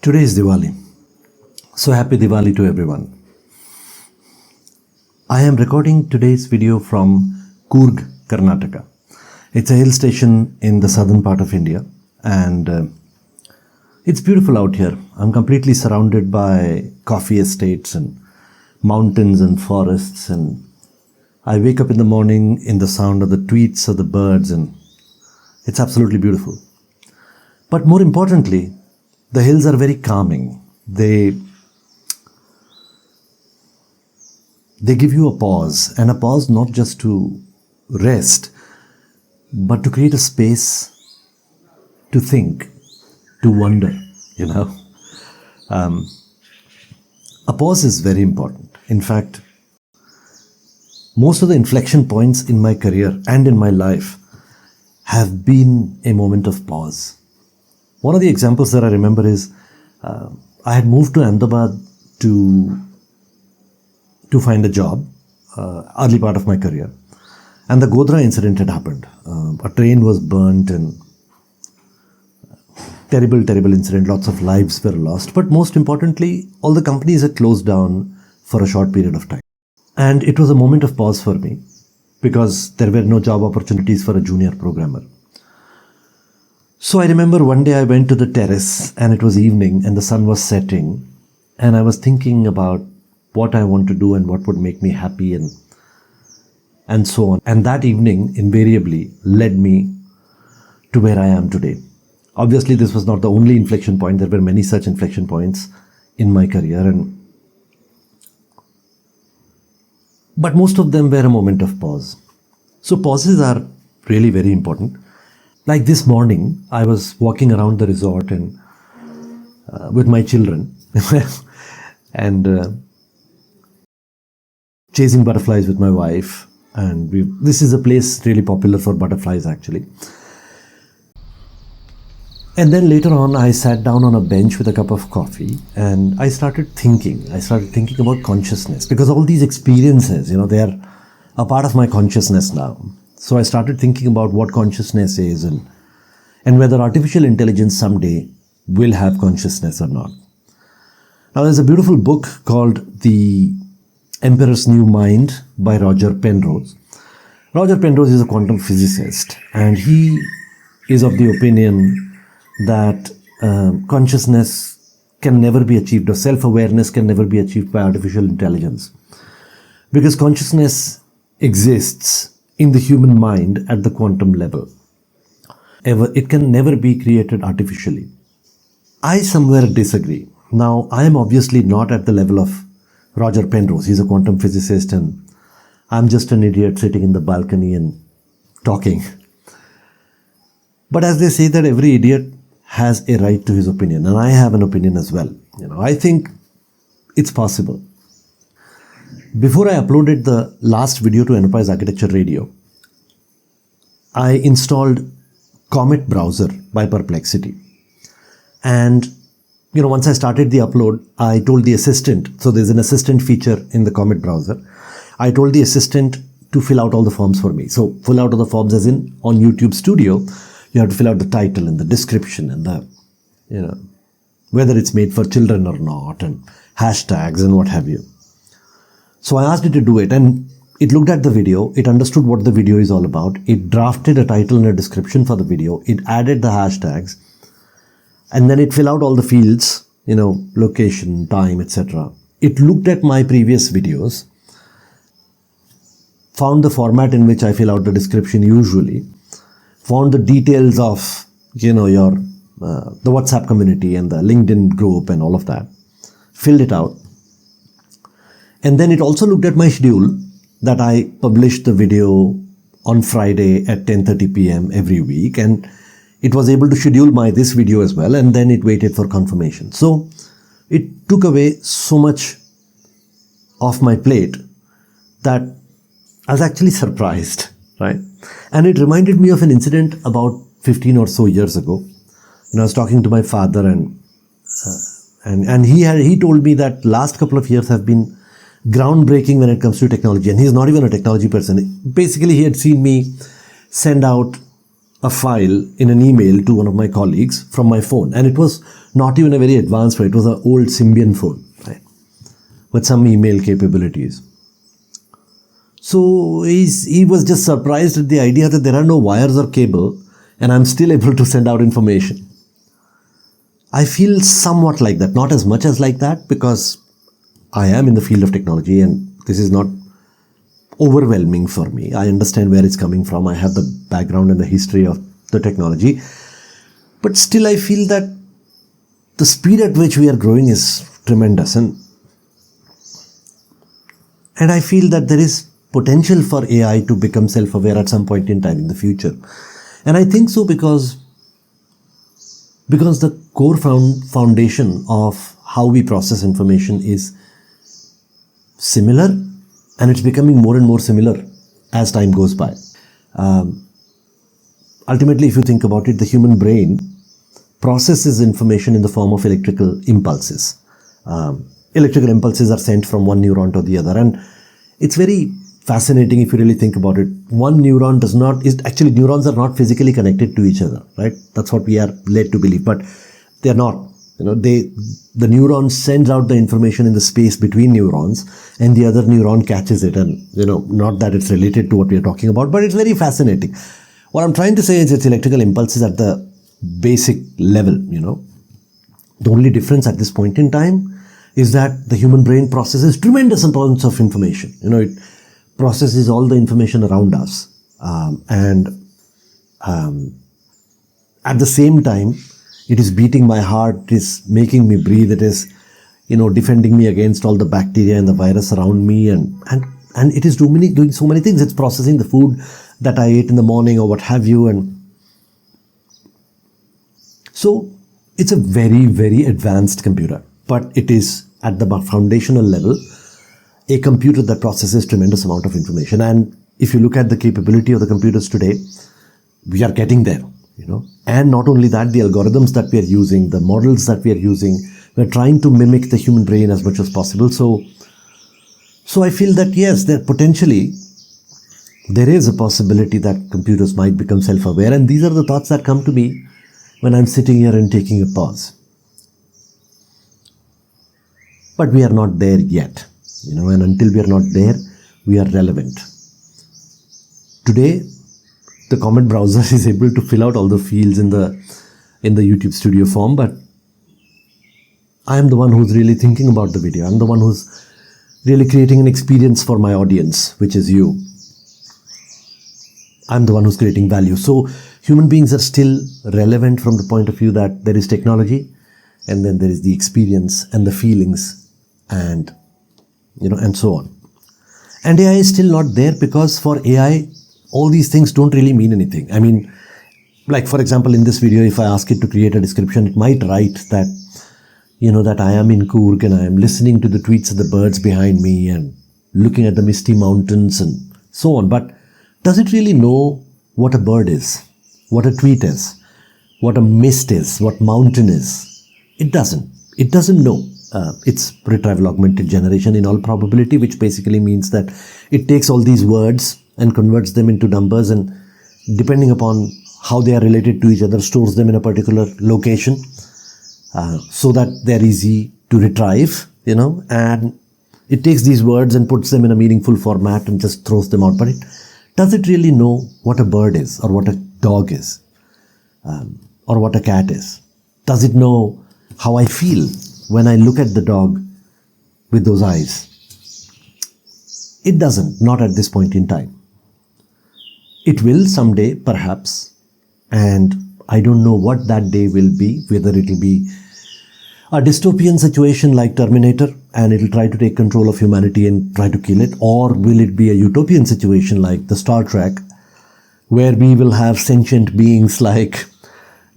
Today is Diwali. So happy Diwali to everyone. I am recording today's video from Coorg, Karnataka. It's a hill station in the southern part of India and it's beautiful out here. I'm completely surrounded by coffee estates and mountains and forests, and I wake up in the morning in the sound of the tweets of the birds, and it's absolutely beautiful. But more importantly, the hills are very calming. They give you a pause, and a pause not just to rest, but to create a space to think, to wonder, A pause is very important. In fact, most of the inflection points in my career and in my life have been a moment of pause. One of the examples that I remember is I had moved to Ahmedabad to find a job, early part of my career, and the Godhra incident had happened. A train was burnt and terrible incident. Lots of lives were lost. But most importantly, all the companies had closed down for a short period of time. And it was a moment of pause for me because there were no job opportunities for a junior programmer. So I remember one day I went to the terrace and it was evening and the sun was setting, and I was thinking about what I want to do and what would make me happy and so on. And that evening invariably led me to where I am today. Obviously, this was not the only inflection point. There were many such inflection points in my career, but most of them were a moment of pause. So pauses are really very important. Like this morning, I was walking around the resort and with my children and chasing butterflies with my wife. And this is a place really popular for butterflies actually. And then later on, I sat down on a bench with a cup of coffee and I started thinking about consciousness, because all these experiences, they are a part of my consciousness now. So I started thinking about what consciousness is and whether artificial intelligence someday will have consciousness or not. Now, there's a beautiful book called The Emperor's New Mind by Roger Penrose. Roger Penrose is a quantum physicist, and he is of the opinion that consciousness can never be achieved, or self-awareness can never be achieved by artificial intelligence, because consciousness exists in the human mind at the quantum level. It can never be created artificially. I somewhere disagree. Now, I am obviously not at the level of Roger Penrose. He's a quantum physicist and I'm just an idiot sitting in the balcony and talking. But as they say that every idiot has a right to his opinion, and I have an opinion as well. I think it's possible. Before I uploaded the last video to Enterprise Architecture Radio, I installed Comet browser by Perplexity. And, once I started the upload, I told the assistant, so there's an assistant feature in the Comet browser. I told the assistant to fill out all the forms for me. So fill out all the forms as in on YouTube Studio, you have to fill out the title and the description and the, whether it's made for children or not, and hashtags and what have you. So I asked it to do it, and it looked at the video, it understood what the video is all about, it drafted a title and a description for the video, it added the hashtags, and then it filled out all the fields, location, time, etc. It looked at my previous videos, found the format in which I fill out the description usually, found the details of, your the WhatsApp community and the LinkedIn group and all of that, filled it out. And then it also looked at my schedule, that I published the video on Friday at 10:30 p.m. every week, and it was able to schedule this video as well, and then it waited for confirmation. So it took away so much of my plate that I was actually surprised, right? And it reminded me of an incident about 15 or so years ago. I was talking to my father, and he told me that last couple of years have been groundbreaking when it comes to technology, and he's not even a technology person. Basically, he had seen me send out a file in an email to one of my colleagues from my phone, and it was not even a very advanced phone. It was an old Symbian phone, right, with some email capabilities. So he was just surprised at the idea that there are no wires or cable, and I'm still able to send out information. I feel somewhat like that, not as much as like that, because I am in the field of technology and this is not overwhelming for me. I understand where it's coming from. I have the background and the history of the technology. But still, I feel that the speed at which we are growing is tremendous. And I feel that there is potential for AI to become self-aware at some point in time in the future. And I think so because the core foundation of how we process information is similar, and it's becoming more and more similar as time goes by. Ultimately, if you think about it, the human brain processes information in the form of electrical impulses. Electrical impulses are sent from one neuron to the other, and it's very fascinating if you really think about it. One neuron actually neurons are not physically connected to each other, right? That's what we are led to believe, but they are not. The neuron sends out the information in the space between neurons, and the other neuron catches it. And not that it's related to what we are talking about, but it's very fascinating. What I'm trying to say is it's electrical impulses at the basic level. The only difference at this point in time is that the human brain processes tremendous amounts of information. It processes all the information around us, and at the same time, it is beating my heart, it is making me breathe, it is, defending me against all the bacteria and the virus around me, and it is doing so many things. It's processing the food that I ate in the morning or what have you, and so it's a very, very advanced computer, but it is at the foundational level a computer that processes tremendous amount of information. And if you look at the capability of the computers today, we are getting there. And not only that, the algorithms that we are using, the models that we are using, we're trying to mimic the human brain as much as possible. So I feel that yes, there is a possibility that computers might become self-aware, and these are the thoughts that come to me when I'm sitting here and taking a pause. But we are not there yet, and until we are not there, we are relevant. Today, the comment browser is able to fill out all the fields in the YouTube Studio form, but I am the one who's really thinking about the video. I'm the one who's really creating an experience for my audience, which is you. I'm the one who's creating value. So human beings are still relevant from the point of view that there is technology, and then there is the experience and the feelings, and and so on. And AI is still not there, because for AI, all these things don't really mean anything. I mean, like for example, in this video, if I ask it to create a description, it might write that, that I am in Coorg and I am listening to the tweets of the birds behind me and looking at the misty mountains and so on. But does it really know what a bird is, what a tweet is, what a mist is, what mountain is? It doesn't. It doesn't know. It's retrieval augmented generation in all probability, which basically means that it takes all these words and converts them into numbers, and depending upon how they are related to each other, stores them in a particular location, so that they're easy to retrieve, and it takes these words and puts them in a meaningful format and just throws them out. But does it really know what a bird is, or what a dog is, or what a cat is? Does it know how I feel when I look at the dog with those eyes? It doesn't, not at this point in time. It will someday, perhaps, and I don't know what that day will be, whether it will be a dystopian situation like Terminator and it will try to take control of humanity and try to kill it, or will it be a utopian situation like the Star Trek, where we will have sentient beings like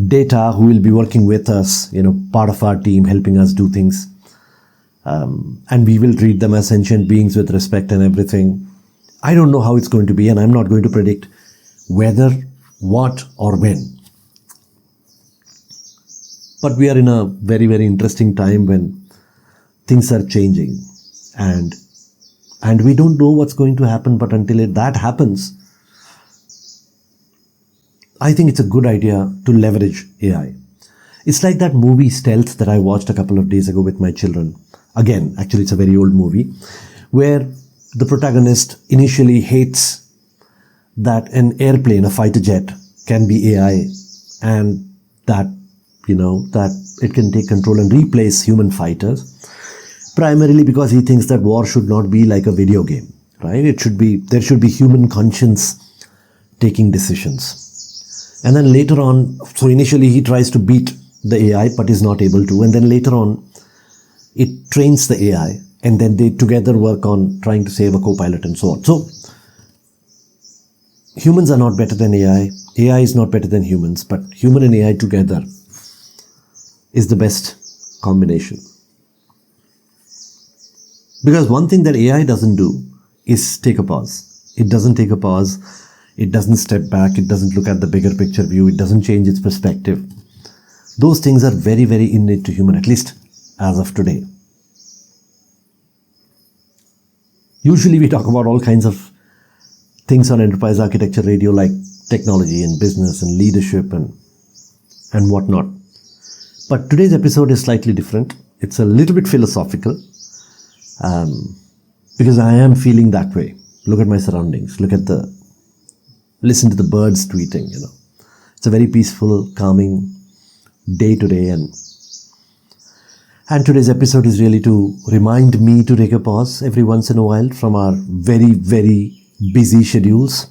Data who will be working with us, part of our team, helping us do things, and we will treat them as sentient beings with respect and everything. I don't know how it's going to be, and I'm not going to predict whether, what, or when. But we are in a very, very interesting time when things are changing, and we don't know what's going to happen. But until that happens, I think it's a good idea to leverage AI. It's like that movie Stealth that I watched a couple of days ago with my children. Again, actually, it's a very old movie where the protagonist initially hates that an airplane, a fighter jet, can be AI and that, that it can take control and replace human fighters. Primarily because he thinks that war should not be like a video game, right? There should be human conscience taking decisions. And then later on, so initially he tries to beat the AI, but is not able to. And then later on, it trains the AI, and then they together work on trying to save a co-pilot and so on. So humans are not better than AI. AI is not better than humans, but human and AI together is the best combination. Because one thing that AI doesn't do is take a pause. It doesn't take a pause. It doesn't step back. It doesn't look at the bigger picture view. It doesn't change its perspective. Those things are very, very innate to human, at least as of today. Usually we talk about all kinds of things on Enterprise Architecture Radio like technology and business and leadership and whatnot. But today's episode is slightly different. It's a little bit philosophical because I am feeling that way. Look at my surroundings. Listen to the birds tweeting, It's a very peaceful, calming day today, and today's episode is really to remind me to take a pause every once in a while from our very, very busy schedules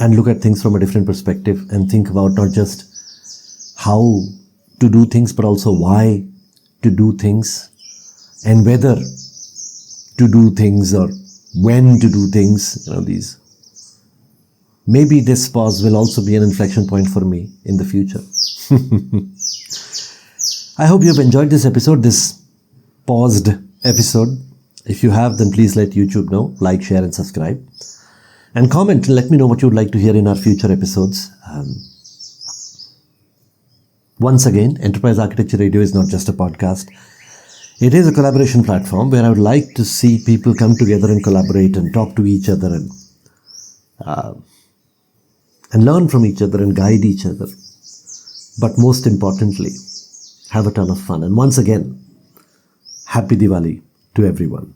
and look at things from a different perspective and think about not just how to do things, but also why to do things and whether to do things or when to do things. Maybe this pause will also be an inflection point for me in the future. I hope you've enjoyed this episode, this paused episode. If you have, then please let YouTube know. Like, share and subscribe. And comment and let me know what you'd like to hear in our future episodes. Once again, Enterprise Architecture Radio is not just a podcast. It is a collaboration platform where I would like to see people come together and collaborate and talk to each other and learn from each other and guide each other. But most importantly, have a ton of fun. And once again, Happy Diwali to everyone.